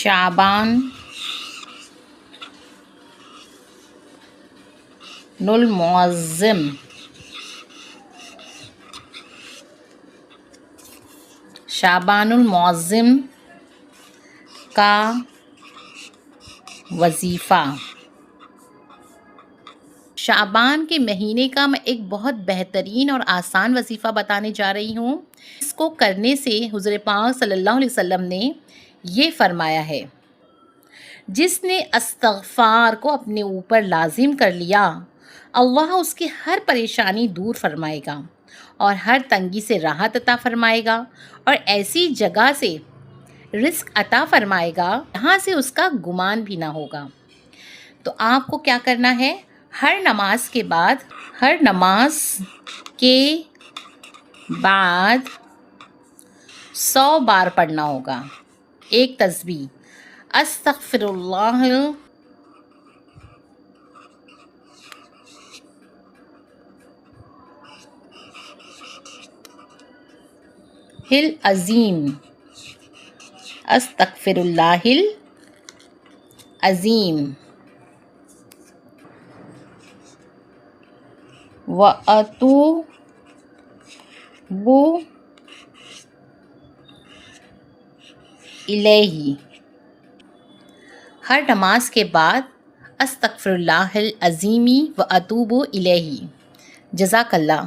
شعبان المعظم، شعبان المعظم کا وظیفہ۔ شعبان کے مہینے کا میں ایک بہت بہترین اور آسان وظیفہ بتانے جا رہی ہوں۔ اس کو کرنے سے حضور پاک صلی اللہ علیہ وسلم نے یہ فرمایا ہے، جس نے استغفار کو اپنے اوپر لازم کر لیا، اللہ اس کی ہر پریشانی دور فرمائے گا اور ہر تنگی سے راحت عطا فرمائے گا، اور ایسی جگہ سے رزق عطا فرمائے گا جہاں سے اس کا گمان بھی نہ ہوگا۔ تو آپ کو کیا کرنا ہے، ہر نماز کے بعد 100 بار پڑھنا ہوگا ایک تسبیح، استغفر اللہ العظیم، استغفر اللہ العظیم، وَأَتُوبُ الیہ۔ ہر نماز کے بعد استغفر اللہ العظیم وَأَتُوبُ الیہ۔ جزاک اللہ۔